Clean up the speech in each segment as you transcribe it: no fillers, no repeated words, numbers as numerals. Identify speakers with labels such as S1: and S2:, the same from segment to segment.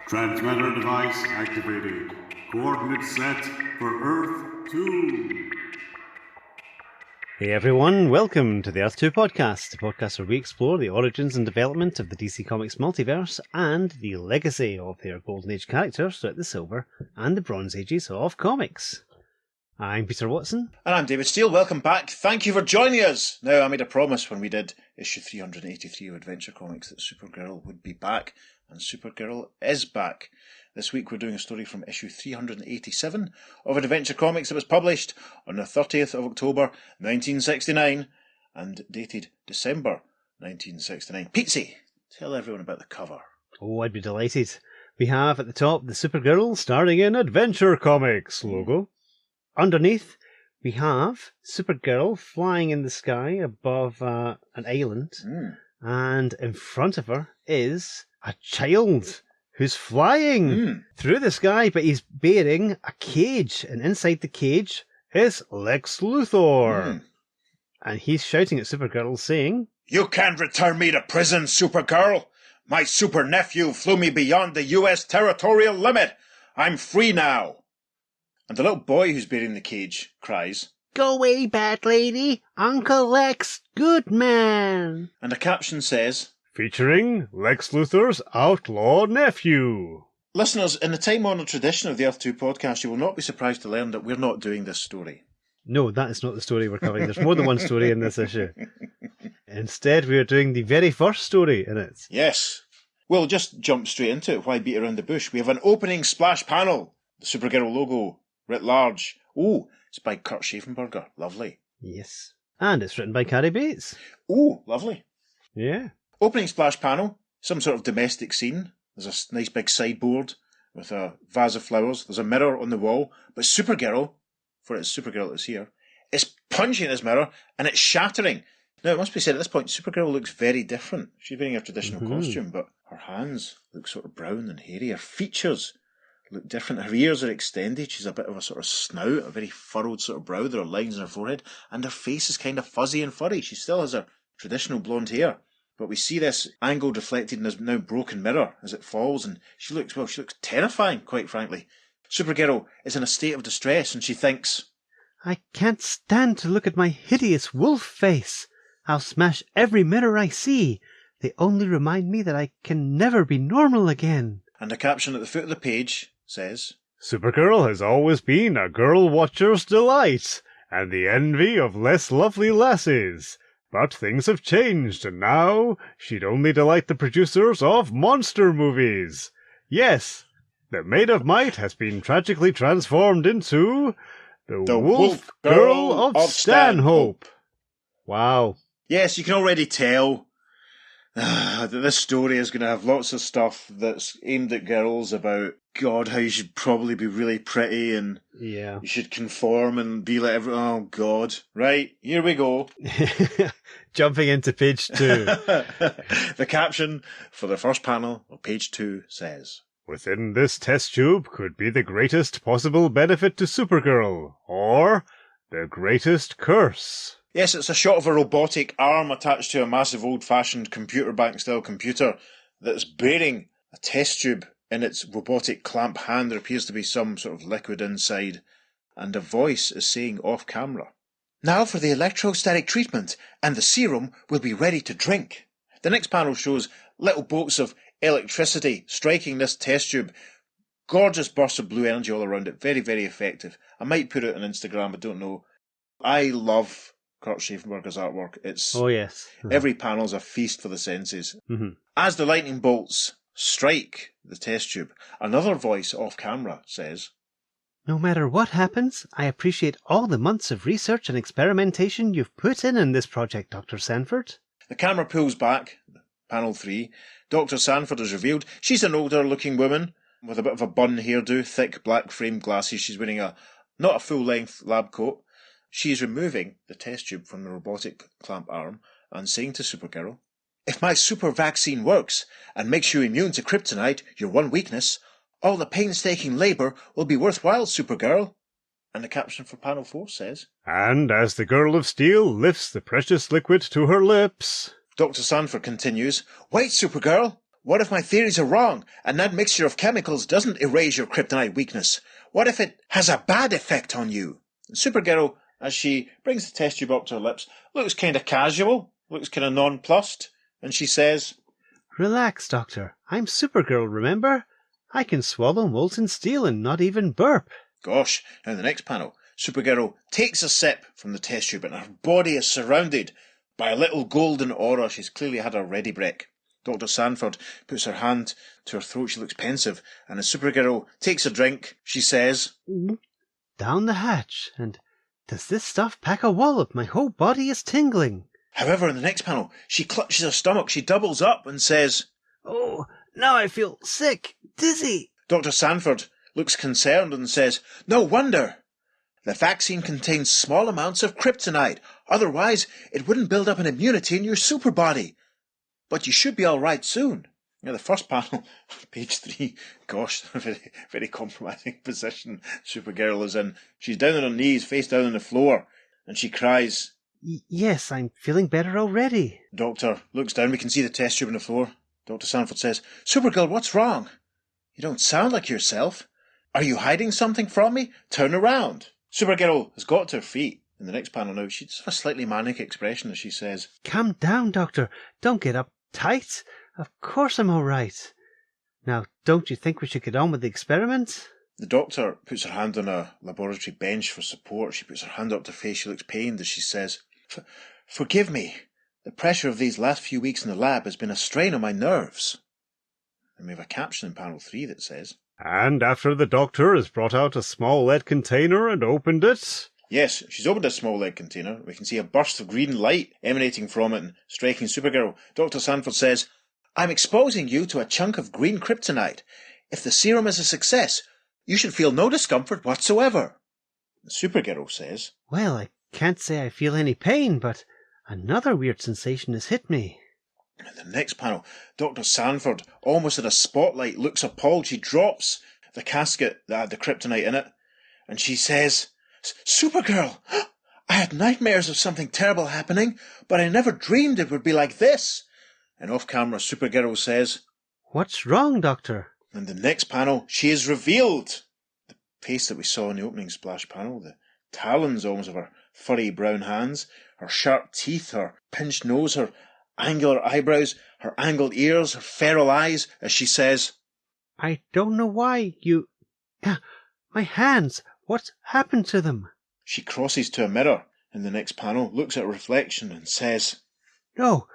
S1: Transmitter device activated. Coordinates set for Earth 2.
S2: Hey everyone, welcome to the Earth 2 podcast, a podcast where we explore the origins and development of the DC Comics multiverse and the legacy of their Golden Age characters throughout the Silver and the Bronze Ages of comics. I'm Peter Watson.
S3: And I'm David Steele. Welcome back. Thank you for joining us. Now, I made a promise when we did issue 383 of Adventure Comics that Supergirl would be back, and Supergirl is back. This week we're doing a story from issue 387 of Adventure Comics that was published on the 30th of October 1969 and dated December 1969. Pete, tell everyone about the cover.
S2: Oh, I'd be delighted. We have at the top the Supergirl starring in Adventure Comics logo. Underneath, we have Supergirl flying in the sky above an island, and in front of her is a child who's flying through the sky, but he's bearing a cage, and inside the cage is Lex Luthor. And he's shouting at Supergirl saying,
S3: "You can't return me to prison, Supergirl! My super nephew flew me beyond the US territorial limit! I'm free now!" And the little boy who's bearing the cage cries,
S2: "Go away, bad lady! Uncle Lex, good man!"
S3: And a caption says,
S2: featuring Lex Luthor's outlaw nephew.
S3: Listeners, in the time-honoured tradition of the Earth 2 podcast, you will not be surprised to learn that we're not doing this story.
S2: No, that is not the story we're covering. There's more than one story in this issue. Instead, we are doing the very first story in it.
S3: Yes. We'll just jump straight into it. Why beat around the bush? We have an opening splash panel. The Supergirl logo, writ large. Oh, it's by Kurt Schaffenberger. Lovely.
S2: Yes. And it's written by Carrie Bates.
S3: Oh, lovely.
S2: Yeah.
S3: Opening splash panel. Some sort of domestic scene. There's a nice big sideboard with a vase of flowers. There's a mirror on the wall. But Supergirl, for it's Supergirl that's here, is punching this mirror and it's shattering. Now, it must be said at this point, Supergirl looks very different. She's wearing her traditional costume, but her hands look sort of brown and hairy. Her features look different. Her ears are extended. She's a bit of a sort of snout, a very furrowed sort of brow. There are lines on her forehead. And her face is kind of fuzzy and furry. She still has her traditional blonde hair. But we see this angled reflected in this now broken mirror as it falls. And she looks terrifying, quite frankly. Supergirl is in a state of distress and she thinks,
S2: I can't stand to look at my hideous wolf face. I'll smash every mirror I see. They only remind me that I can never be normal again.
S3: And a caption at the foot of the page says,
S2: Supergirl has always been a girl watcher's delight, and the envy of less lovely lasses. But things have changed, and now she'd only delight the producers of monster movies. Yes, the Maid of Might has been tragically transformed into the Wolf-Girl of Stanhope. Wow.
S3: Yes, you can already tell that this story is going to have lots of stuff that's aimed at girls about, God, how you should probably be really pretty and you should conform and be like everyone. Oh, God. Right, here we go.
S2: Jumping into page 2.
S3: The caption for the first panel of page 2 says,
S2: Within this test tube could be the greatest possible benefit to Supergirl, or the greatest curse.
S3: Yes, it's a shot of a robotic arm attached to a massive old-fashioned computer bank-style computer that's bearing a test tube in its robotic clamp hand. There appears to be some sort of liquid inside, and a voice is saying off-camera, "Now for the electrostatic treatment, and the serum will be ready to drink." The next panel shows little bolts of electricity striking this test tube. Gorgeous bursts of blue energy all around it. Very, very effective. I might put it on Instagram, I don't know. I love Kurt Schaffenberger's artwork. It's every panel's a feast for the senses. As the lightning bolts strike the test tube, another voice off camera says,
S2: No matter what happens, I appreciate all the months of research and experimentation you've put in this project, Dr. Sanford.
S3: The camera pulls back, panel 3. Dr. Sanford is revealed. She's an older looking woman with a bit of a bun hairdo, thick black framed glasses. She's wearing not a full length lab coat. She is removing the test tube from the robotic clamp arm and saying to Supergirl, "If my super vaccine works and makes you immune to kryptonite, your one weakness, all the painstaking labour will be worthwhile, Supergirl." And the caption for panel 4 says,
S2: And as the Girl of Steel lifts the precious liquid to her lips,
S3: Dr. Sanford continues, "Wait, Supergirl. What if my theories are wrong, and that mixture of chemicals doesn't erase your kryptonite weakness? What if it has a bad effect on you? And Supergirl, as she brings the test tube up to her lips, looks kind of casual, looks kind of nonplussed, and she says,
S2: Relax, Doctor. I'm Supergirl, remember? I can swallow molten steel and not even burp.
S3: Gosh, now in the next panel, Supergirl takes a sip from the test tube and her body is surrounded by a little golden aura. She's clearly had a ready break. Dr. Sanford puts her hand to her throat. She looks pensive, and as Supergirl takes a drink, she says,
S2: Down the hatch, and does this stuff pack a wallop? My whole body is tingling.
S3: However, in the next panel, she clutches her stomach, she doubles up and says,
S2: Oh, now I feel sick, dizzy.
S3: Dr. Sanford looks concerned and says, No wonder. The vaccine contains small amounts of kryptonite. Otherwise, it wouldn't build up an immunity in your super body. But you should be all right soon. Now, the first panel, page 3, gosh, very, very compromising position Supergirl is in. She's down on her knees, face down on the floor, and she cries,
S2: Yes, I'm feeling better already.
S3: Doctor looks down. We can see the test tube on the floor. Dr. Sanford says, Supergirl, what's wrong? You don't sound like yourself. Are you hiding something from me? Turn around. Supergirl has got to her feet. In the next panel now, she's a slightly manic expression as she says,
S2: Calm down, Doctor. Don't get uptight. Of course I'm all right. Now, don't you think we should get on with the experiment?
S3: The doctor puts her hand on a laboratory bench for support. She puts her hand up to her face. She looks pained as she says, Forgive me. The pressure of these last few weeks in the lab has been a strain on my nerves. And we have a caption in panel 3 that says,
S2: And after the doctor has brought out a small lead container and opened it...
S3: Yes, she's opened a small lead container. We can see a burst of green light emanating from it and striking Supergirl. Dr. Sanford says, I'm exposing you to a chunk of green kryptonite. If the serum is a success, you should feel no discomfort whatsoever. Supergirl says,
S2: Well, I can't say I feel any pain, but another weird sensation has hit me.
S3: In the next panel, Dr. Sanford, almost at a spotlight, looks appalled. She drops the casket that had the kryptonite in it, and she says, Supergirl, I had nightmares of something terrible happening, but I never dreamed it would be like this. And off camera, Supergirl says,
S2: What's wrong, Doctor?
S3: In the next panel, she is revealed. The face that we saw in the opening splash panel, the talons almost of her furry brown hands, her sharp teeth, her pinched nose, her angular eyebrows, her angled ears, her feral eyes, as she says,
S2: I don't know why you... My hands, what's happened to them?
S3: She crosses to a mirror in the next panel, looks at her reflection and says,
S2: No,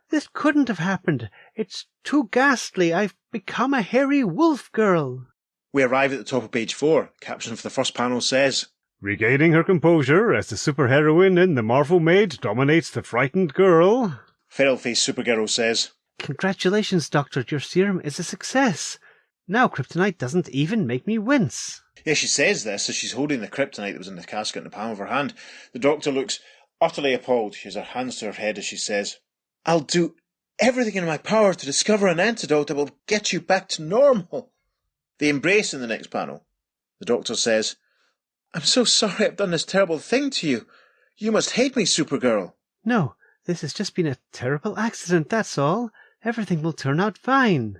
S2: this couldn't have happened. It's too ghastly. I've become a hairy wolf girl.
S3: We arrive at the top of page 4. The caption for the first panel says,
S2: Regaining her composure as the superheroine in The Marvel Maid dominates the frightened girl.
S3: Feral-faced Supergirl says,
S2: Congratulations, Doctor, your serum is a success. Now kryptonite doesn't even make me wince.
S3: Yeah, she says this as she's holding the kryptonite that was in the casket in the palm of her hand. The doctor looks utterly appalled. She has her hands to her head as she says, I'll do everything in my power to discover an antidote that will get you back to normal. They embrace in the next panel. The doctor says, I'm so sorry I've done this terrible thing to you. You must hate me, Supergirl.
S2: No, this has just been a terrible accident, that's all. Everything will turn out fine.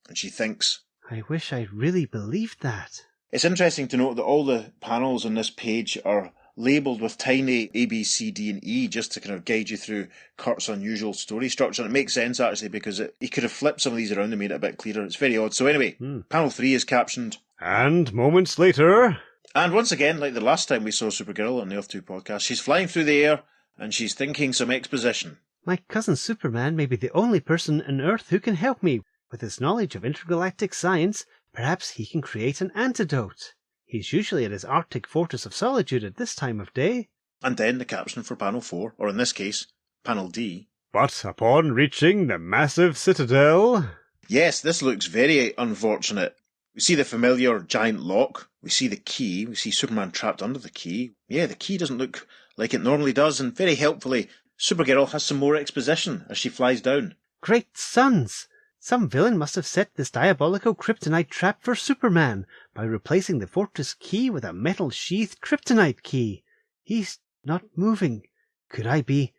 S3: And she thinks,
S2: I wish I really believed that.
S3: It's interesting to note that all the panels on this page are labelled with tiny A, B, C, D and E just to kind of guide you through Kurt's unusual story structure. And it makes sense actually because he could have flipped some of these around and made it a bit clearer. It's very odd. So anyway, panel 3 is captioned.
S2: And moments later...
S3: And once again, like the last time we saw Supergirl on the Earth 2 podcast, she's flying through the air and she's thinking some exposition.
S2: My cousin Superman may be the only person on Earth who can help me. With his knowledge of intergalactic science, perhaps he can create an antidote. He's usually at his Arctic fortress of solitude at this time of day.
S3: And then the caption for panel 4, or in this case, panel D.
S2: But upon reaching the massive citadel...
S3: Yes, this looks very unfortunate. We see the familiar giant lock. We see the key. We see Superman trapped under the key. Yeah, the key doesn't look like it normally does. And very helpfully, Supergirl has some more exposition as she flies down.
S2: Great suns! Some villain must have set this diabolical kryptonite trap for Superman by replacing the fortress key with a metal-sheathed kryptonite key. He's not moving. Could I be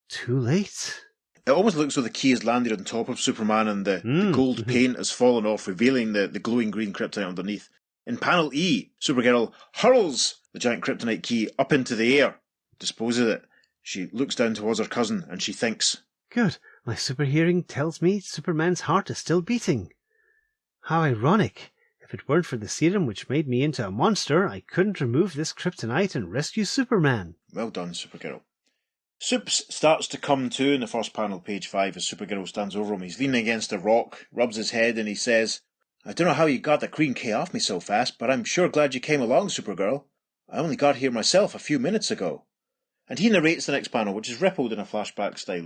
S2: too late?
S3: It almost looks as though the key has landed on top of Superman and the gold paint has fallen off, revealing the glowing green kryptonite underneath. In panel E, Supergirl hurls the giant kryptonite key up into the air, disposes it. She looks down towards her cousin and she thinks,
S2: Good. My super hearing tells me Superman's heart is still beating. How ironic. If it weren't for the serum which made me into a monster, I couldn't remove this kryptonite and rescue Superman.
S3: Well done, Supergirl. Supes starts to come to in the first panel, page 5, as Supergirl stands over him. He's leaning against a rock, rubs his head, and he says, I don't know how you got the green K off me so fast, but I'm sure glad you came along, Supergirl. I only got here myself a few minutes ago. And he narrates the next panel, which is rippled in a flashback style.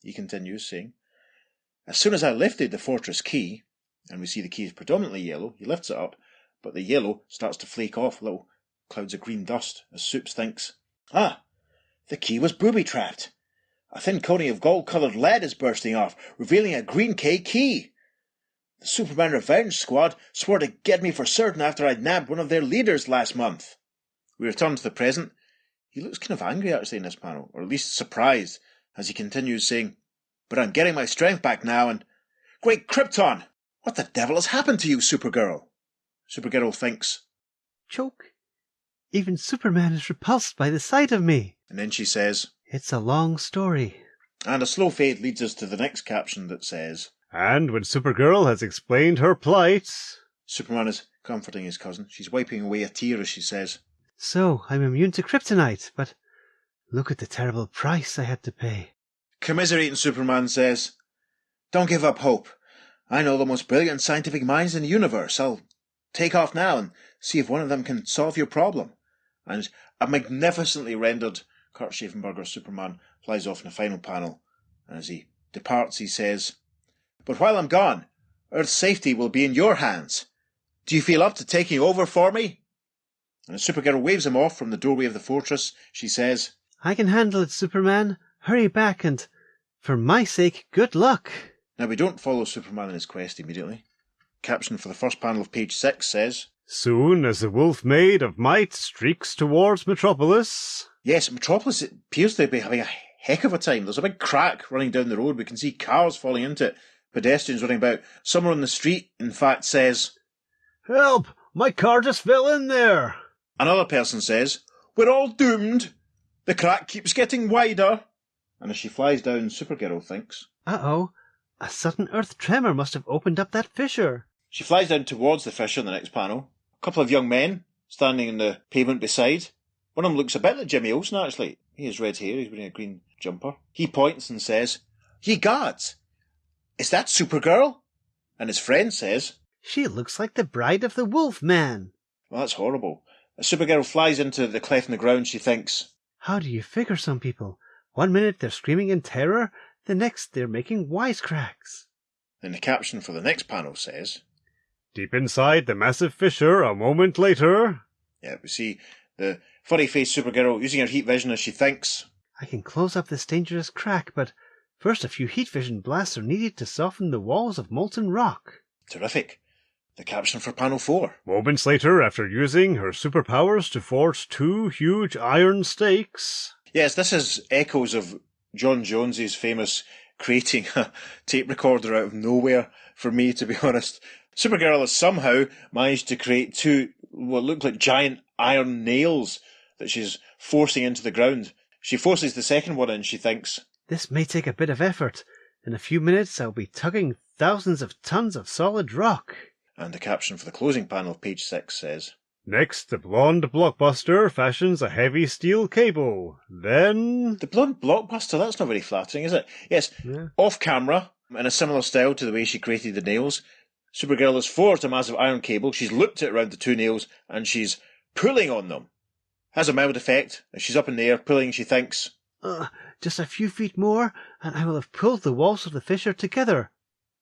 S3: He continues, saying, As soon as I lifted the fortress key, and we see the key is predominantly yellow, he lifts it up, but the yellow starts to flake off, little clouds of green dust, as Supes thinks, the key was booby-trapped. A thin coating of gold-coloured lead is bursting off, revealing a green K key. The Superman Revenge Squad swore to get me for certain after I'd nabbed one of their leaders last month. We return to the present. He looks kind of angry actually in this panel, or at least surprised, as he continues saying, But I'm getting my strength back now and... Great Krypton! What the devil has happened to you, Supergirl? Supergirl thinks,
S2: Choke. Even Superman is repulsed by the sight of me.
S3: And then she says,
S2: It's a long story.
S3: And a slow fade leads us to the next caption that says,
S2: And when Supergirl has explained her plight...
S3: Superman is comforting his cousin. She's wiping away a tear as she says,
S2: So, I'm immune to kryptonite, but look at the terrible price I had to pay.
S3: Commiserating Superman says, Don't give up hope. I know the most brilliant scientific minds in the universe. I'll take off now and see if one of them can solve your problem. And a magnificently rendered Kurt Schaffenberger Superman flies off in the final panel. And as he departs, he says, But while I'm gone, Earth's safety will be in your hands. Do you feel up to taking over for me? And as Supergirl waves him off from the doorway of the fortress, she says,
S2: I can handle it, Superman. Hurry back and, for my sake, good luck.
S3: Now we don't follow Superman in his quest immediately. Caption for the first panel of page 6 says,
S2: Soon as the wolf maid of might streaks towards Metropolis.
S3: Yes, Metropolis appears to be having a heck of a time. There's a big crack running down the road. We can see cars falling into it, pedestrians running about. Someone on the street, in fact, says,
S2: Help! My car just fell in there.
S3: Another person says, We're all doomed. The crack keeps getting wider. And as she flies down, Supergirl thinks,
S2: Uh-oh. A sudden earth tremor must have opened up that fissure.
S3: She flies down towards the fissure in the next panel. A couple of young men standing in the pavement beside. One of them looks a bit like Jimmy Olsen, actually. He has red hair, he's wearing a green jumper. He points and says, Ye gods! Is that Supergirl? And his friend says,
S2: She looks like the bride of the Wolf Man.
S3: Well, that's horrible. As Supergirl flies into the cleft in the ground, she thinks,
S2: How do you figure some people? 1 minute they're screaming in terror, the next they're making wisecracks.
S3: Then the caption for the next panel says,
S2: Deep inside the massive fissure a moment later.
S3: Yeah, we see the furry-faced Supergirl using her heat vision as she thinks,
S2: I can close up this dangerous crack, but first a few heat vision blasts are needed to soften the walls of molten rock.
S3: Terrific. The caption for panel 4.
S2: Moments later, after using her superpowers to forge 2 huge iron stakes.
S3: Yes, this is echoes of John Jones's famous creating a tape recorder out of nowhere, for me, to be honest. Supergirl has somehow managed to create 2 what look like giant iron nails that she's forcing into the ground. She forces the second one in, she thinks,
S2: This may take a bit of effort. In a few minutes I'll be tugging thousands of tons of solid rock.
S3: And the caption for the closing panel of page 6 says,
S2: Next, the blonde blockbuster fashions a heavy steel cable. Then...
S3: The blonde blockbuster, that's not very flattering, is it? Yes,
S2: Yeah.
S3: off camera, in a similar style to the way she created the nails, Supergirl has forged a massive iron cable, she's looped it around the 2 nails, and she's pulling on them. Has a mild effect. As she's up in the air pulling, she thinks,
S2: Just a few feet more, and I will have pulled the walls of the fissure together.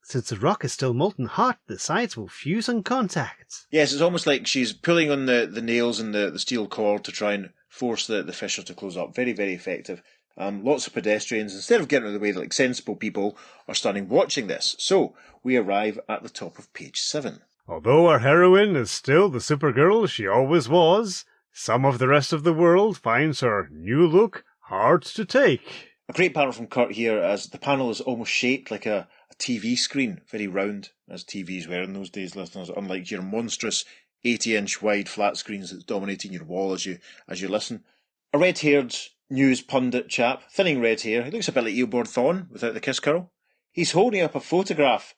S2: Since the rock is still molten hot, the sides will fuse on contact.
S3: Yes, it's almost like she's pulling on the nails and the steel cord to try and force the fissure to close up. Very, very effective. Lots of pedestrians, instead of getting out of the way, like sensible people, are standing watching this. So, we arrive at the top of page 7.
S2: Although our heroine is still the Supergirl she always was, some of the rest of the world finds her new look hard to take.
S3: A great panel from Kurt here, as the panel is almost shaped like a TV screen, very round, as TVs were in those days, listeners, unlike your monstrous 80-inch wide flat screens that's dominating your wall as you listen. A red-haired news pundit chap, thinning red hair, he looks a bit like Eobard Thawne without the kiss curl. He's holding up a photograph,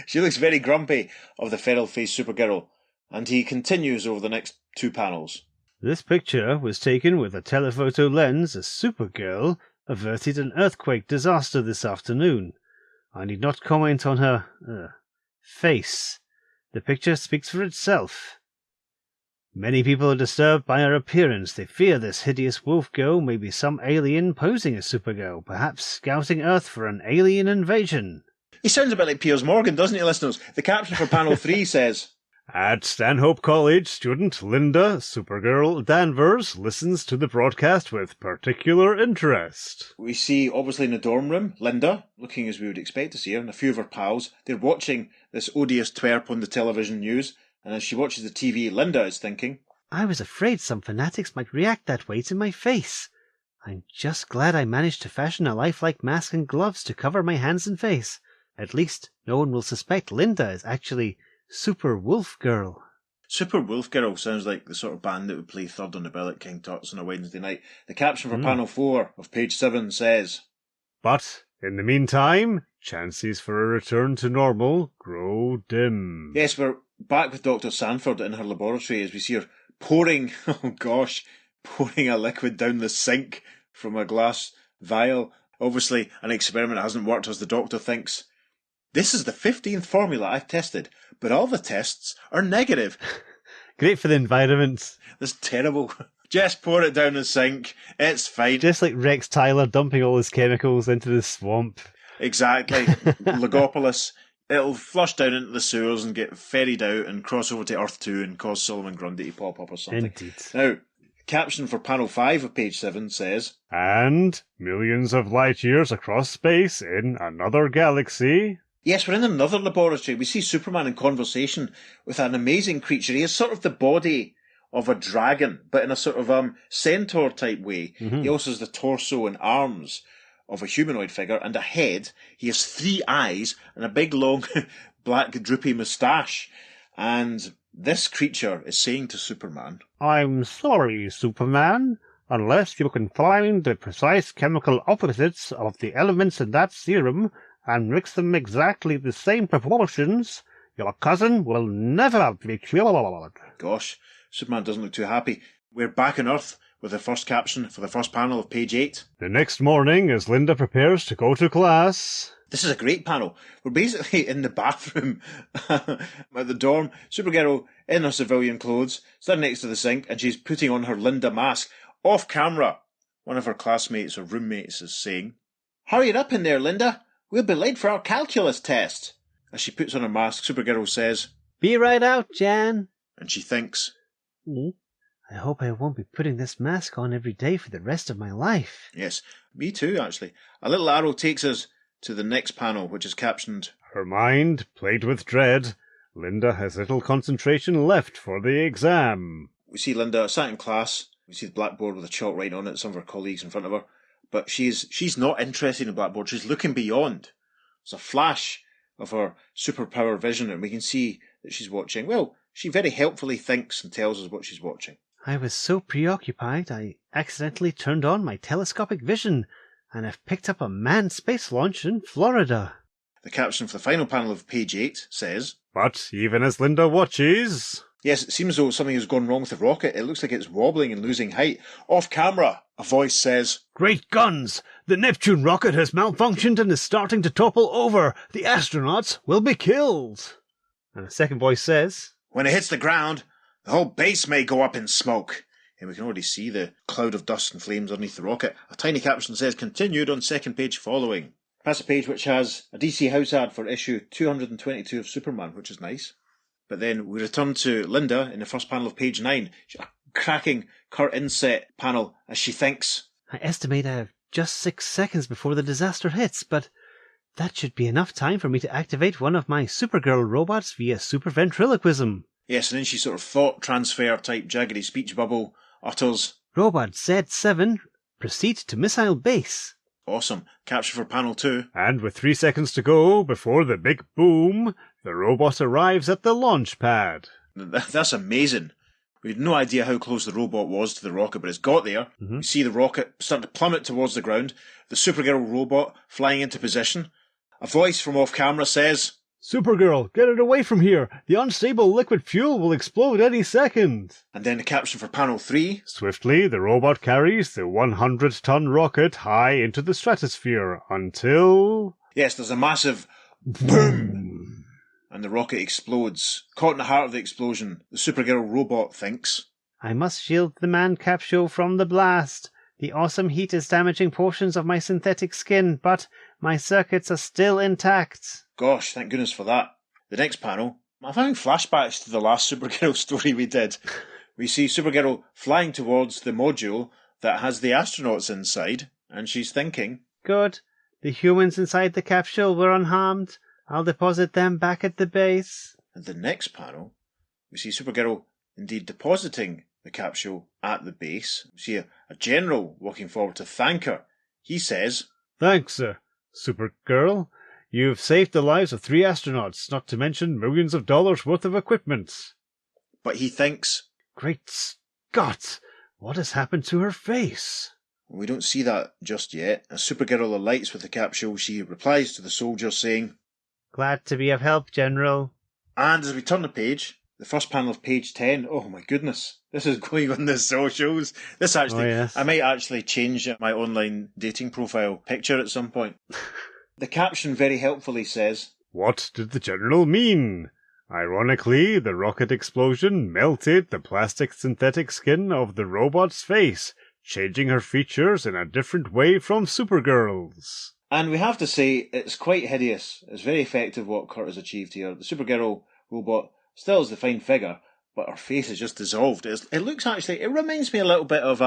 S3: she looks very grumpy, of the feral-faced Supergirl, and he continues over the next 2 panels.
S2: This picture was taken with a telephoto lens as Supergirl averted an earthquake disaster this afternoon. I need not comment on her face. The picture speaks for itself. Many people are disturbed by her appearance. They fear this hideous Wolf-Girl may be some alien posing as Supergirl, perhaps scouting Earth for an alien invasion.
S3: He sounds a bit like Piers Morgan, doesn't he, listeners? The caption for panel 3 says,
S2: At Stanhope College, student Linda Supergirl Danvers listens to the broadcast with particular interest.
S3: We see, obviously in the dorm room, Linda, looking as we would expect to see her, and a few of her pals. They're watching this odious twerp on the television news, and as she watches the TV, Linda is thinking,
S2: I was afraid some fanatics might react that way to my face. I'm just glad I managed to fashion a lifelike mask and gloves to cover my hands and face. At least no one will suspect Linda is actually Super Wolf-Girl.
S3: Super Wolf-Girl sounds like the sort of band that would play third on the bill at King Tut's on a Wednesday night. The caption for panel 4 of page 7 says,
S2: But, in the meantime, chances for a return to normal grow dim.
S3: Yes, we're back with Dr. Sanford in her laboratory as we see her pouring a liquid down the sink from a glass vial. Obviously, an experiment hasn't worked, as the doctor thinks. This is the 15th formula I've tested, but all the tests are negative.
S2: Great for the environment.
S3: That's terrible. Just pour it down the sink. It's fine.
S2: Just like Rex Tyler dumping all his chemicals into the swamp.
S3: Exactly. Legopolis. It'll flush down into the sewers and get ferried out and cross over to Earth 2 and cause Solomon Grundy to pop up or something.
S2: Indeed.
S3: Now, caption for panel 5 of page 7 says,
S2: And millions of light years across space in another galaxy.
S3: Yes, we're in another laboratory. We see Superman in conversation with an amazing creature. He has sort of the body of a dragon, but in a sort of centaur type way.
S2: Mm-hmm.
S3: He also has the torso and arms of a humanoid figure and a head. He has 3 eyes and a big long black droopy moustache. And this creature is saying to Superman,
S2: I'm sorry, Superman. Unless you can find the precise chemical opposites of the elements in that serum and mix them exactly the same proportions, your cousin will never be cured.
S3: Gosh, Superman doesn't look too happy. We're back on Earth with the first caption for the first panel of page 8.
S2: The next morning, as Linda prepares to go to class...
S3: This is a great panel. We're basically in the bathroom at the dorm. Supergirl in her civilian clothes, standing next to the sink, and she's putting on her Linda mask. Off camera, one of her classmates or roommates is saying, Hurry it up in there, Linda. We'll be late for our calculus test. As she puts on her mask, Supergirl says,
S2: Be right out, Jan.
S3: And she thinks,
S2: I hope I won't be putting this mask on every day for the rest of my life.
S3: Yes, me too, actually. A little arrow takes us to the next panel, which is captioned,
S2: Her mind plagued with dread. Linda has little concentration left for the exam.
S3: We see Linda sat in class. We see the blackboard with a chalk writing on it, some of her colleagues in front of her. But she's not interested in the blackboard. She's looking beyond. It's a flash of her superpower vision, and we can see that she's watching. Well, she very helpfully thinks and tells us what she's watching.
S2: I was so preoccupied I accidentally turned on my telescopic vision, and I've picked up a manned space launch in Florida.
S3: The caption for the final panel of page 8 says,
S2: But even as Linda watches...
S3: Yes, it seems as though something has gone wrong with the rocket. It looks like it's wobbling and losing height. Off camera, a voice says,
S2: Great guns! The Neptune rocket has malfunctioned and is starting to topple over. The astronauts will be killed. And a second voice says,
S3: When it hits the ground, the whole base may go up in smoke. And we can already see the cloud of dust and flames underneath the rocket. A tiny caption says, Continued on second page following. That's a page which has a DC House ad for issue 222 of Superman, which is nice. But then we return to Linda in the first panel of page 9. A cracking Kurt inset panel as she thinks,
S2: I estimate I have just 6 seconds before the disaster hits, but that should be enough time for me to activate one of my Supergirl robots via superventriloquism.
S3: Yes, and then she sort of thought transfer type jaggedy speech bubble utters,
S2: Robot Z7, proceed to missile base.
S3: Awesome. Caption for panel 2.
S2: And with 3 seconds to go before the big boom, the robot arrives at the launch pad.
S3: That's amazing. We had no idea how close the robot was to the rocket, but it's got there.
S2: Mm-hmm.
S3: We see the rocket start to plummet towards the ground. The Supergirl robot flying into position. A voice from off camera says,
S2: Supergirl, get it away from here. The unstable liquid fuel will explode any second.
S3: And then the caption for panel 3.
S2: Swiftly, the robot carries the 100-ton rocket high into the stratosphere until...
S3: Yes, there's a massive boom. And the rocket explodes. Caught in the heart of the explosion, the Supergirl robot thinks,
S2: I must shield the man capsule from the blast. The awesome heat is damaging portions of my synthetic skin, but my circuits are still intact.
S3: Gosh, thank goodness for that. The next panel, I'm having flashbacks to the last Supergirl story we did. We see Supergirl flying towards the module that has the astronauts inside, and she's thinking,
S2: Good. The humans inside the capsule were unharmed. I'll deposit them back at the base.
S3: And the next panel, we see Supergirl indeed depositing the capsule at the base. We see a general walking forward to thank her. He says,
S2: Thanks, Supergirl. You've saved the lives of 3 astronauts, not to mention millions of dollars worth of equipment.
S3: But he thinks,
S2: Great Scott! What has happened to her face?
S3: We don't see that just yet. As Supergirl alights with the capsule, she replies to the soldier saying,
S2: Glad to be of help, General.
S3: And as we turn the page, the first panel of page 10, oh my goodness, this is going on the socials. This actually,
S2: yes.
S3: I might actually change my online dating profile picture at some point. The caption very helpfully says,
S2: What did the General mean? Ironically, the rocket explosion melted the plastic synthetic skin of the robot's face, changing her features in a different way from Supergirl's.
S3: And we have to say, it's quite hideous. It's very effective what Kurt has achieved here. The Supergirl robot still has the fine figure, but her face is just dissolved. It looks actually, it reminds me a little bit of,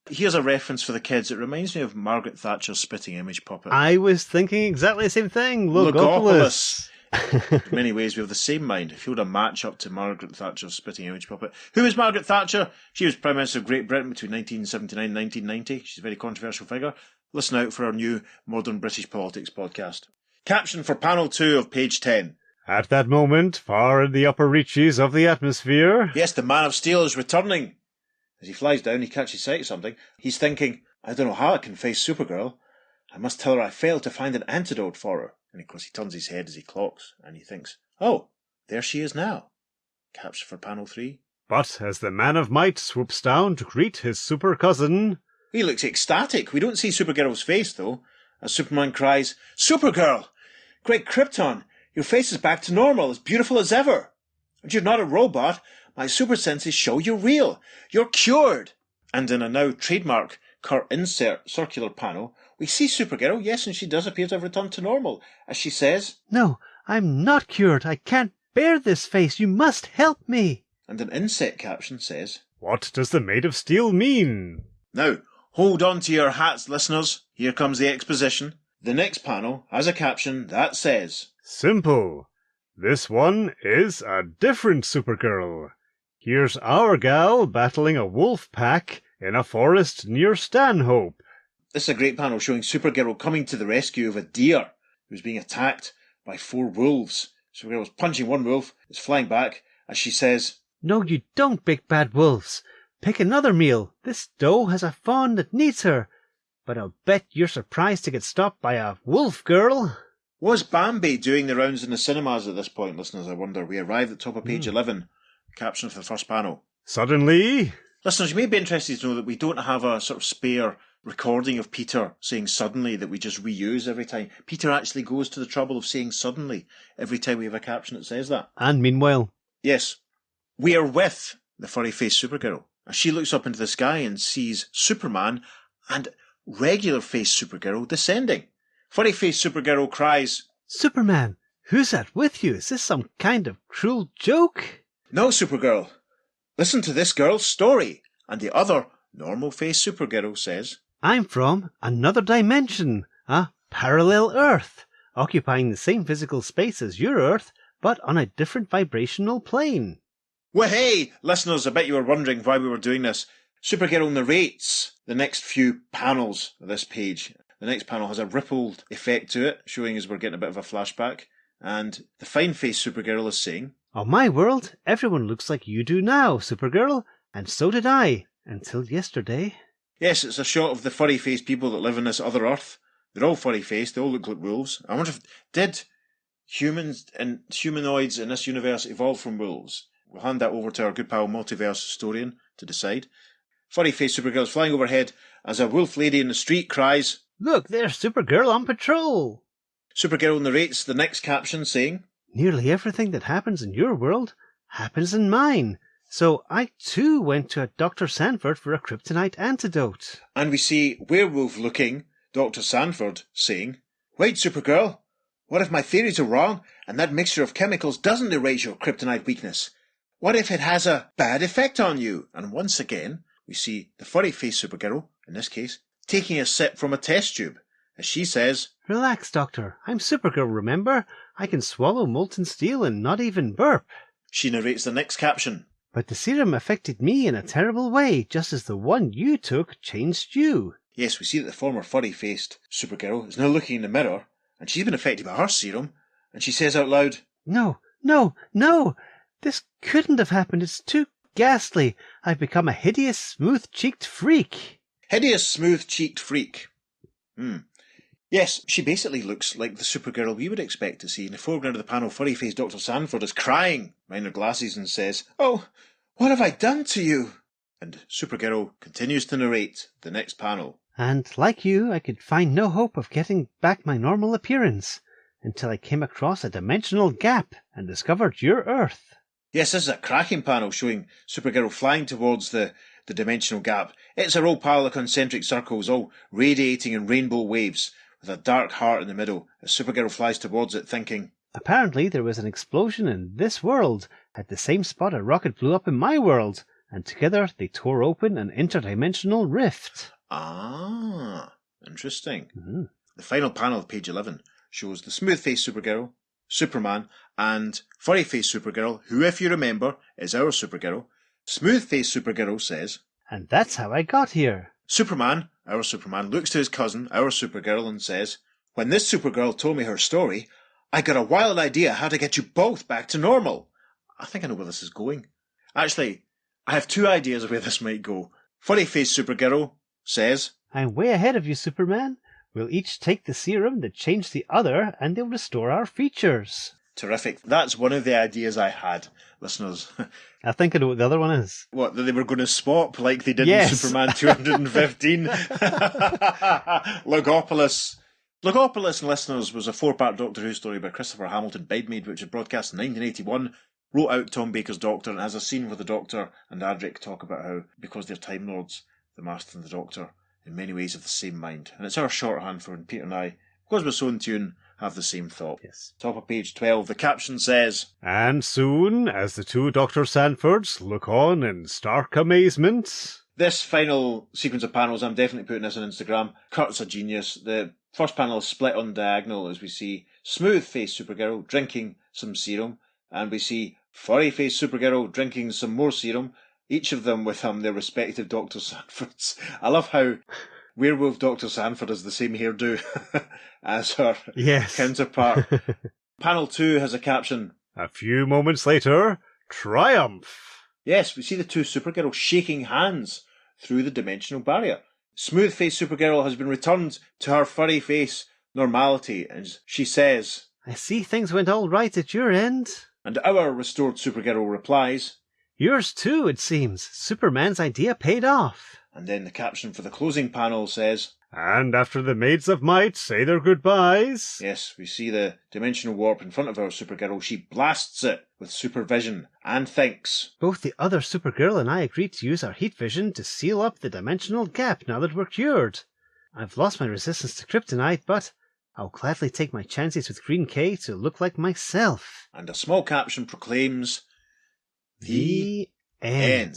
S3: here's a reference for the kids. It reminds me of Margaret Thatcher's spitting image puppet.
S2: I was thinking exactly the same thing. Logopolis.
S3: In many ways, we have the same mind. If you were to match up to Margaret Thatcher's spitting image puppet. Who is Margaret Thatcher? She was Prime Minister of Great Britain between 1979 and 1990. She's a very controversial figure. Listen out for our new Modern British Politics podcast. Caption for panel 2 of page 10.
S2: At that moment, far in the upper reaches of the atmosphere...
S3: Yes, the Man of Steel is returning. As he flies down, he catches sight of something. He's thinking, I don't know how I can face Supergirl. I must tell her I failed to find an antidote for her. And of course he turns his head as he clocks, and he thinks, oh, there she is now. Caption for panel 3.
S2: But as the Man of Might swoops down to greet his super cousin...
S3: He looks ecstatic. We don't see Supergirl's face, though, as Superman cries, Supergirl! Great Krypton! Your face is back to normal, as beautiful as ever. And you're not a robot. My super senses show you're real. You're cured. And in a now trademark Kurt insert circular panel, we see Supergirl, yes, and she does appear to have returned to normal, as she says,
S2: No, I'm not cured. I can't bear this face. You must help me.
S3: And an inset caption says,
S2: What does the Maid of Steel mean?
S3: Now, hold on to your hats, listeners. Here comes the exposition. The next panel has a caption that says,
S2: Simple. This one is a different Supergirl. Here's our gal battling a wolf pack in a forest near Stanhope.
S3: This is a great panel showing Supergirl coming to the rescue of a deer who was being attacked by 4 wolves. Supergirl was punching one wolf, is flying back, as she says,
S2: No, you don't, big bad wolves. Pick another meal. This doe has a fawn that needs her. But I'll bet you're surprised to get stopped by a wolf girl.
S3: Was Bambi doing the rounds in the cinemas at this point, listeners, I wonder? We arrived at the top of page 11. Caption for the first panel.
S2: Suddenly...
S3: Listeners, you may be interested to know that we don't have a sort of spare recording of Peter saying suddenly that we just reuse every time. Peter actually goes to the trouble of saying suddenly every time we have a caption that says that.
S2: And meanwhile...
S3: Yes. We are with the furry-faced Supergirl. As she looks up into the sky and sees Superman and regular-faced Supergirl descending. Furry-faced Supergirl cries,
S2: Superman, who's that with you? Is this some kind of cruel joke?
S3: No, Supergirl. Listen to this girl's story. And the other normal-faced Supergirl says,
S2: I'm from another dimension, a parallel Earth, occupying the same physical space as your Earth, but on a different vibrational plane.
S3: Well, hey, listeners, I bet you were wondering why we were doing this. Supergirl narrates the next few panels of this page. The next panel has a rippled effect to it, showing as we're getting a bit of a flashback. And the fine-faced Supergirl is saying,
S2: On my world, everyone looks like you do now, Supergirl, and so did I, until yesterday.
S3: Yes, it's a shot of the furry-faced people that live on this other Earth. They're all furry-faced, they all look like wolves. I wonder if, did humans and humanoids in this universe evolve from wolves? We'll hand that over to our good pal multiverse historian to decide. Furry-faced Supergirl is flying overhead as a wolf lady in the street cries,
S2: Look, there's Supergirl on patrol!
S3: Supergirl narrates the next caption saying,
S2: Nearly everything that happens in your world happens in mine. So I too went to Dr. Sanford for a kryptonite antidote.
S3: And we see werewolf-looking Dr. Sanford saying, Wait, Supergirl, what if my theories are wrong and that mixture of chemicals doesn't erase your kryptonite weakness? What if it has a bad effect on you? And once again, we see the furry-faced Supergirl, in this case, taking a sip from a test tube, as she says,
S2: Relax, Doctor. I'm Supergirl, remember? I can swallow molten steel and not even burp.
S3: She narrates the next caption.
S2: But the serum affected me in a terrible way, just as the one you took changed you.
S3: Yes, we see that the former furry-faced Supergirl is now looking in the mirror, and she's been affected by her serum, and she says out loud,
S2: No, no, no! This couldn't have happened. It's too ghastly. I've become a hideous, smooth-cheeked freak.
S3: Hideous, smooth-cheeked freak. Yes, she basically looks like the Supergirl we would expect to see. In the foreground of the panel, furry-faced Dr. Sanford is crying behind her glasses and says, Oh, what have I done to you? And Supergirl continues to narrate the next panel.
S2: And like you, I could find no hope of getting back my normal appearance until I came across a dimensional gap and discovered your Earth.
S3: Yes, this is a cracking panel showing Supergirl flying towards the dimensional gap. It's her old pile of concentric circles, all radiating in rainbow waves, with a dark heart in the middle, as Supergirl flies towards it thinking,
S2: Apparently there was an explosion in this world, at the same spot a rocket blew up in my world, and together they tore open an interdimensional rift.
S3: Ah, interesting.
S2: Mm-hmm.
S3: The final panel of page 11 shows the smooth-faced Supergirl, Superman, and furry-faced Supergirl, who, if you remember, is our Supergirl. Smooth-faced Supergirl says,
S2: And that's how I got here.
S3: Superman, our Superman, looks to his cousin, our Supergirl, and says, When this Supergirl told me her story, I got a wild idea how to get you both back to normal. I think I know where this is going. Actually, I have two ideas of where this might go. Furry-faced Supergirl says,
S2: I'm way ahead of you, Superman. We'll each take the serum that changed the other, and they'll restore our features.
S3: Terrific. That's one of the ideas I had, listeners.
S2: I think I know what the other one is.
S3: What, that they were going to swap like they did
S2: Yes.
S3: in Superman 215? Logopolis. Logopolis, listeners, was a 4-part Doctor Who story by Christopher Hamilton Bidmead, which was broadcast in 1981, wrote out Tom Baker's Doctor, and has a scene where the Doctor and Adric talk about how, because they're Time Lords, the Master and the Doctor, in many ways have the same mind. And it's our shorthand for when Peter and I, because we're so in tune, have the same thought.
S2: Yes.
S3: Top of page 12, the caption says,
S2: And soon, as the two Dr. Sanfords look on in stark amazement...
S3: This final sequence of panels, I'm definitely putting this on Instagram. Kurt's a genius. The first panel is split on diagonal as we see smooth-faced Supergirl drinking some serum, and we see furry-faced Supergirl drinking some more serum, each of them with their respective Dr. Sanfords. I love how werewolf Dr. Sanford has the same hairdo as her counterpart. Panel 2 has a caption.
S2: A few moments later, triumph!
S3: Yes, we see the two Supergirls shaking hands through the dimensional barrier. Smooth-faced Supergirl has been returned to her furry face normality, and she says,
S2: I see things went all right at your end.
S3: And our restored Supergirl replies,
S2: Yours too, it seems. Superman's idea paid off.
S3: And then the caption for the closing panel says,
S2: And after the Maids of Might say their goodbyes...
S3: Yes, we see the dimensional warp in front of our Supergirl. She blasts it with supervision and thinks,
S2: Both the other Supergirl and I agreed to use our heat vision to seal up the dimensional gap now that we're cured. I've lost my resistance to kryptonite, but I'll gladly take my chances with Green K to look like myself.
S3: And a small caption proclaims,
S2: The end.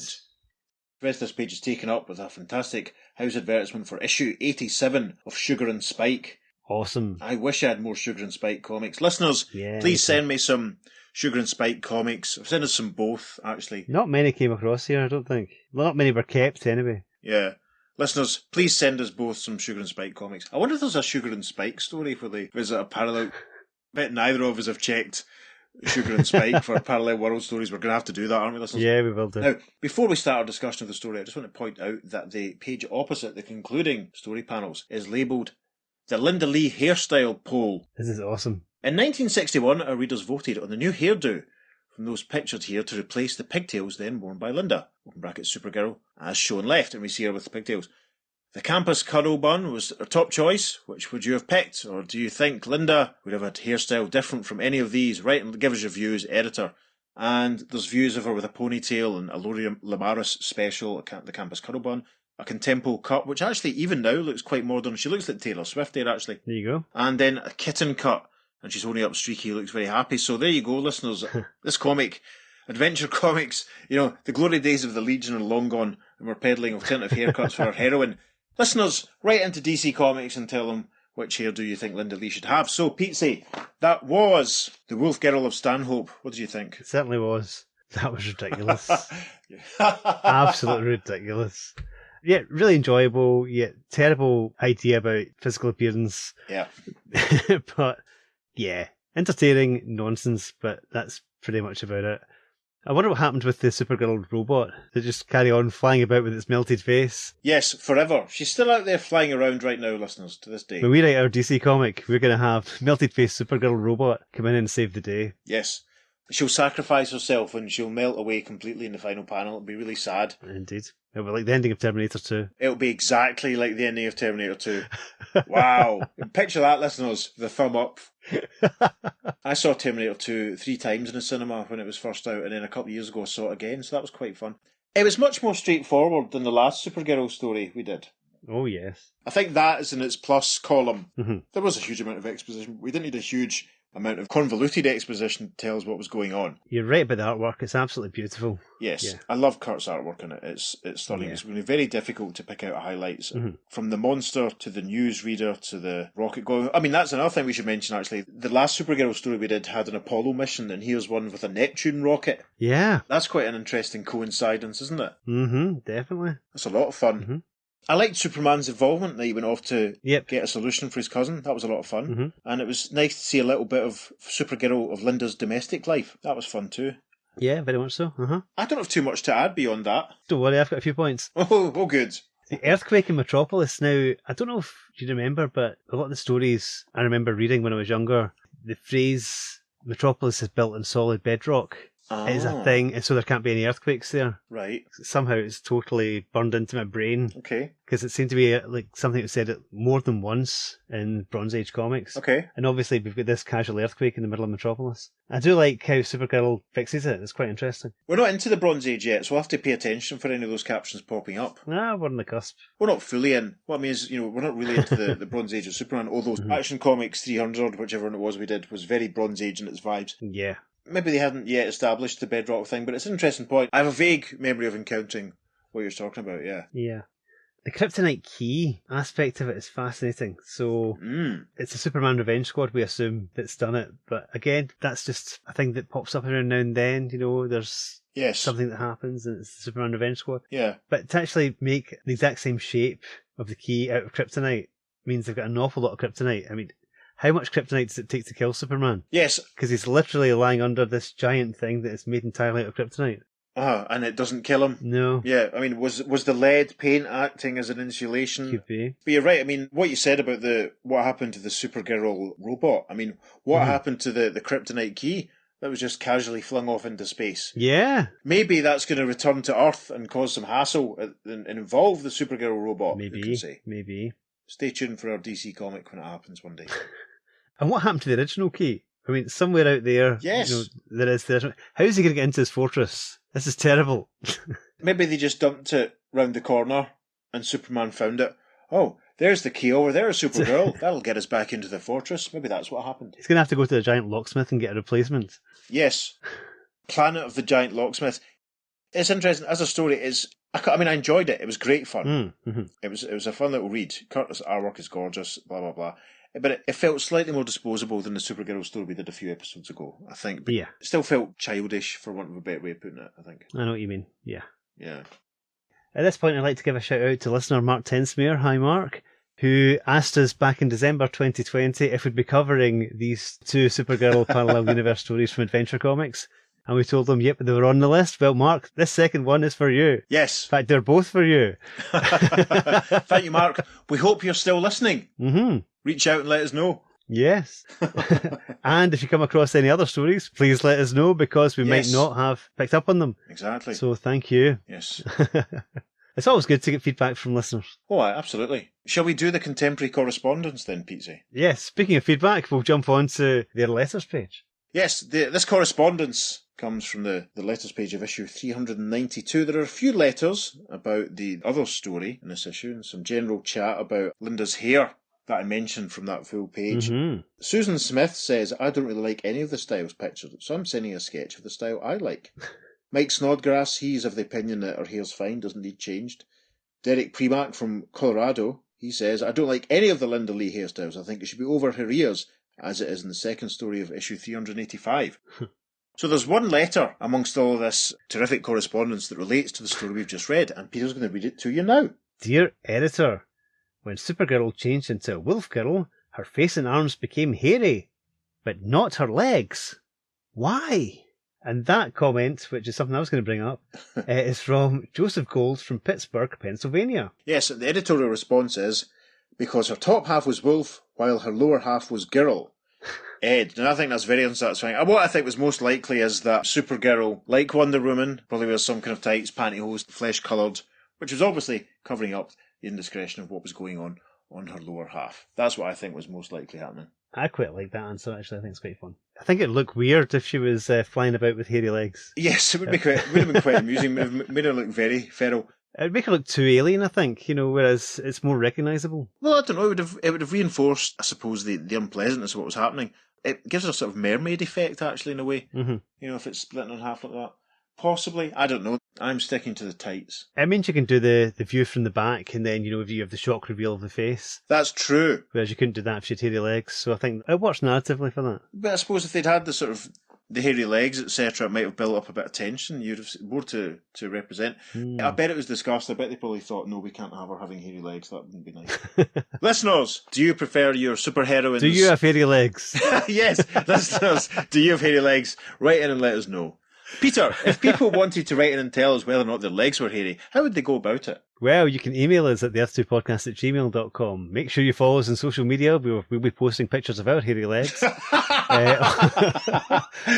S3: The rest of this page is taken up with a fantastic house advertisement for issue 87 of Sugar and Spike.
S2: Awesome.
S3: I wish I had more Sugar and Spike comics. Listeners, please send me some Sugar and Spike comics. Send us some both, actually.
S2: Not many came across here, I don't think. Not many were kept, anyway.
S3: Yeah. Listeners, please send us both some Sugar and Spike comics. I wonder if there's a Sugar and Spike story where they visit a parallel... bet neither of us have checked Sugar and Spike for parallel world stories. We're going to have to do that, aren't we, listeners?
S2: Yeah, we will do.
S3: Now, before we start our discussion of the story, I just want to point out that the page opposite the concluding story panels is labelled the Linda Lee Hairstyle Poll.
S2: This is awesome.
S3: In 1961, our readers voted on the new hairdo from those pictured here to replace the pigtails then worn by Linda, open brackets Supergirl, as shown left, and we see her with the pigtails. The campus curl bun was her top choice. Which would you have picked? Or do you think Linda would have had hairstyle different from any of these? Write and give us your views, editor. And there's views of her with a ponytail and a Lori Lamaris special, the campus curl bun, a contempo cut, which actually even now looks quite modern. She looks like Taylor Swift there, actually.
S2: There you go.
S3: And then a kitten cut, and she's holding up Streaky, looks very happy. So there you go, listeners. This comic, Adventure Comics, the glory days of the Legion are long gone, and we're peddling alternative haircuts for our heroine. Listeners, write into DC Comics and tell them which hairdo you think Linda Lee should have. So, Pete, that was the Wolf-Girl of Stanhope. What did you think?
S2: It certainly was. That was ridiculous. Absolutely ridiculous. Yeah, really enjoyable, yet terrible idea about physical appearance.
S3: Yeah.
S2: But, yeah, entertaining nonsense, but that's pretty much about it. I wonder what happened with the Supergirl robot. Did it just carry on flying about with its melted face?
S3: Yes, forever. She's still out there flying around right now, listeners, to this day.
S2: When we write our DC comic, we're going to have melted face Supergirl robot come in and save the day.
S3: Yes. She'll sacrifice herself and she'll melt away completely in the final panel. It'll be really sad.
S2: Indeed. It'll be like the ending of Terminator 2.
S3: It'll be exactly like the ending of Terminator 2. Wow. Picture that, listeners. The thumb up. I saw Terminator 2 3 times in the cinema when it was first out, and then a couple of years ago I saw it again, so that was quite fun. It was much more straightforward than the last Supergirl story we did.
S2: Oh, yes.
S3: I think that is in its plus column.
S2: Mm-hmm.
S3: There was a huge amount of exposition. We didn't need a huge amount of convoluted exposition to tell us what was going on.
S2: You're right about the artwork. It's absolutely beautiful.
S3: Yes,
S2: Yeah.
S3: I love Kurt's artwork in it. It's stunning.
S2: Yeah.
S3: It's really very difficult to pick out highlights.
S2: Mm-hmm.
S3: From the monster to the newsreader to the rocket going. I mean, that's another thing we should mention, actually. The last Supergirl story we did had an Apollo mission, and here's one with a Neptune rocket.
S2: Yeah.
S3: That's quite an interesting coincidence, isn't it?
S2: Mm-hmm, definitely.
S3: That's a lot of fun.
S2: Mm-hmm.
S3: I liked Superman's involvement that he went off to
S2: Yep.
S3: get a solution for his cousin. That was a lot of fun.
S2: Mm-hmm.
S3: And it was nice to see a little bit of Supergirl of Linda's domestic life. That was fun too.
S2: Yeah, very much so. Uh-huh.
S3: I don't have too much to add beyond that.
S2: Don't worry, I've got a few points.
S3: Oh, good.
S2: The earthquake in Metropolis now, I don't know if you remember, but a lot of the stories I remember reading when I was younger, the phrase Metropolis is built on solid bedrock is a thing, and so there can't be any earthquakes there.
S3: Right.
S2: Somehow it's totally burned into my brain,
S3: Okay.
S2: because it seemed to be like something that said it more than once in Bronze Age comics.
S3: Okay.
S2: And obviously we've got this casual earthquake in the middle of Metropolis. I do like how Supergirl fixes it. It's quite interesting.
S3: We're not into the Bronze Age yet, so we'll have to pay attention for any of those captions popping up.
S2: Ah, we're on the cusp.
S3: We're not fully in. What I mean is, we're not really into the Bronze Age of Superman, although Action Comics 300, whichever one it was we did, was very Bronze Age in its vibes.
S2: Yeah.
S3: Maybe they hadn't yet established the bedrock thing, but it's an interesting point. I have a vague memory of encountering what you're talking about, yeah.
S2: Yeah. The kryptonite key aspect of it is fascinating. So it's a Superman Revenge Squad, we assume, that's done it. But again, that's just a thing that pops up every now and then. There's something that happens and it's the Superman Revenge Squad.
S3: Yeah.
S2: But to actually make the exact same shape of the key out of kryptonite means they've got an awful lot of kryptonite. I mean, how much kryptonite does it take to kill Superman?
S3: Yes.
S2: Because he's literally lying under this giant thing that is made entirely out of kryptonite.
S3: And it doesn't kill him?
S2: No.
S3: Yeah, I mean, was the lead paint acting as an insulation?
S2: Could be.
S3: But you're right, I mean, what you said about what happened to the Supergirl robot, I mean, what happened to the kryptonite key? That was just casually flung off into space.
S2: Yeah.
S3: Maybe that's going to return to Earth and cause some hassle and involve the Supergirl robot.
S2: Maybe.
S3: Stay tuned for our DC comic when it happens one day.
S2: And what happened to the original key? I mean, somewhere out there,
S3: yes,
S2: there is the original. How is he going to get into his fortress? This is terrible.
S3: Maybe they just dumped it round the corner and Superman found it. Oh, there's the key over there, Supergirl. That'll get us back into the fortress. Maybe that's what happened.
S2: He's going to have to go to the giant locksmith and get a replacement.
S3: Yes. Planet of the Giant Locksmith. It's interesting. As a story, I enjoyed it. It was great fun.
S2: Mm-hmm.
S3: It was a fun little read. Curtis' artwork is gorgeous, blah, blah, blah. But it felt slightly more disposable than the Supergirl story we did a few episodes ago, I think. But
S2: yeah.
S3: It still felt childish, for want of a better way of putting it, I think.
S2: I know what you mean. Yeah.
S3: Yeah.
S2: At this point, I'd like to give a shout out to listener Mark Tensmere. Hi, Mark. Who asked us back in December 2020 if we'd be covering these two Supergirl parallel universe stories from Adventure Comics. And we told them, yep, they were on the list. Well, Mark, this second one is for you.
S3: Yes.
S2: In fact, they're both for you.
S3: Thank you, Mark. We hope you're still listening.
S2: Mm-hmm.
S3: Reach out and let us know.
S2: Yes. And if you come across any other stories, please let us know, because we might not have picked up on them.
S3: Exactly.
S2: So thank you.
S3: Yes.
S2: It's always good to get feedback from listeners.
S3: Oh, absolutely. Shall we do the contemporary correspondence then, Pete?
S2: Yes, speaking of feedback, we'll jump on to their letters page.
S3: Yes, this correspondence comes from the letters page of issue 392. There are a few letters about the other story in this issue and some general chat about Linda's hair that I mentioned from that full page.
S2: Mm-hmm.
S3: Susan Smith says, I don't really like any of the styles pictured, so I'm sending a sketch of the style I like. Mike Snodgrass, he's of the opinion that her hair's fine, doesn't need changed. Derek Premack from Colorado, he says, I don't like any of the Linda Lee hairstyles. I think it should be over her ears, as it is in the second story of issue 385. So there's one letter amongst all of this terrific correspondence that relates to the story we've just read, and Peter's going to read it to you now.
S2: Dear Editor, when Supergirl changed into a Wolf-Girl, her face and arms became hairy, but not her legs. Why? And that comment, which is something I was going to bring up, is from Joseph Gold from Pittsburgh, Pennsylvania.
S3: Yes, the editorial response is, because her top half was wolf, while her lower half was girl. Ed, and I think that's very unsatisfying. And what I think was most likely is that Supergirl, like Wonder Woman, probably wears some kind of tights, pantyhose, flesh-coloured, which was obviously covering up the indiscretion of what was going on her lower half. That's what I think was most likely happening.
S2: I quite like that answer, actually. I think it's quite fun. I think it'd look weird if she was flying about with hairy legs.
S3: Yes, it would have been quite amusing. It would have made her look very feral.
S2: It'd make her look too alien, I think, whereas it's more recognisable.
S3: Well, I don't know. It would have reinforced, I suppose, the unpleasantness of what was happening. It gives her a sort of mermaid effect, actually, in a way.
S2: Mm-hmm.
S3: If it's split in half like that. Possibly. I don't know. I'm sticking to the tights.
S2: It means you can do the view from the back, and then, if you have the shock reveal of the face.
S3: That's true.
S2: Whereas you couldn't do that if she had hairy legs, so I think it works narratively for that.
S3: But I suppose if they'd had the sort of the hairy legs, etc., it might have built up a bit of tension. You'd have more to represent. I bet it was discussed. I bet they probably thought, no, we can't have her having hairy legs. That wouldn't be nice. Listeners, do you prefer your superheroines?
S2: Do you have hairy legs?
S3: Yes, listeners, do you have hairy legs? Write in and let us know. Peter, if people wanted to write in and tell us whether or not their legs were hairy, how would they go about it?
S2: Well, you can email us at theearth2podcast@gmail.com. Make sure you follow us on social media. We'll be posting pictures of our hairy legs.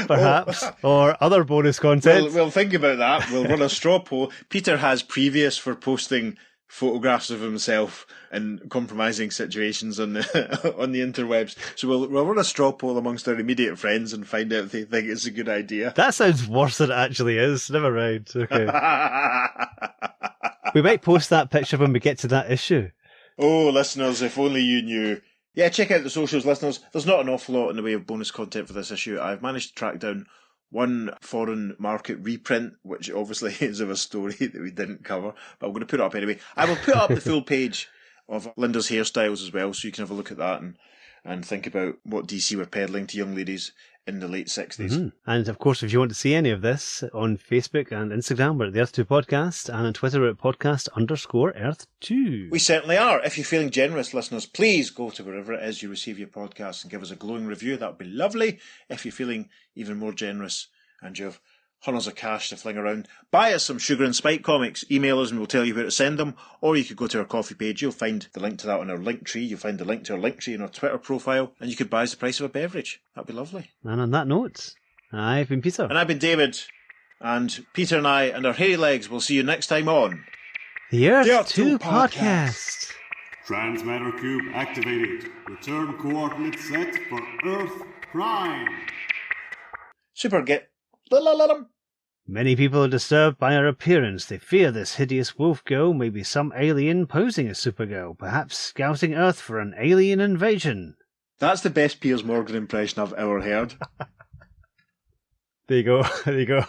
S2: Perhaps. Or other bonus content.
S3: We'll think about that. We'll run a straw poll. Peter has previous for posting photographs of himself in compromising situations on the interwebs. So we'll run a straw poll amongst our immediate friends and find out if they think it's a good idea.
S2: That sounds worse than it actually is. Never mind. Okay. We might post that picture when we get to that issue.
S3: Oh, listeners, if only you knew. Yeah, check out the socials, listeners. There's not an awful lot in the way of bonus content for this issue. I've managed to track down one foreign market reprint, which obviously is of a story that we didn't cover, but I'm going to put it up anyway. I will put up the full page of Linda's hairstyles as well, so you can have a look at that and think about what DC were peddling to young ladies in the late 60s.
S2: Mm-hmm. And of course, if you want to see any of this on Facebook and Instagram, we're at the Earth2 Podcast, and on Twitter we're at podcast_Earth2.
S3: We certainly are. If you're feeling generous, listeners, please go to wherever it is you receive your podcast and give us a glowing review. That would be lovely. If you're feeling even more generous and you have hundreds of cash to fling around, buy us some Sugar and Spike comics. Email us and we'll tell you where to send them. Or you could go to our coffee page. You'll find the link to that on our link tree. You'll find the link to our link tree in our Twitter profile. And you could buy us the price of a beverage. That'd be lovely.
S2: And on that note, I've been Peter.
S3: And I've been David. And Peter and I and our hairy legs will see you next time on
S2: the Earth2 Podcast.
S1: Transmatter cube activated. Return coordinates set for Earth Prime.
S2: Many people are disturbed by her appearance. They fear this hideous wolf girl may be some alien posing as Supergirl, perhaps scouting Earth for an alien invasion.
S3: That's the best Piers Morgan impression I've ever heard.
S2: There you go. There you go.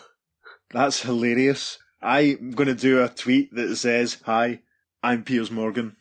S3: That's hilarious. I'm going to do a tweet that says, "Hi, I'm Piers Morgan."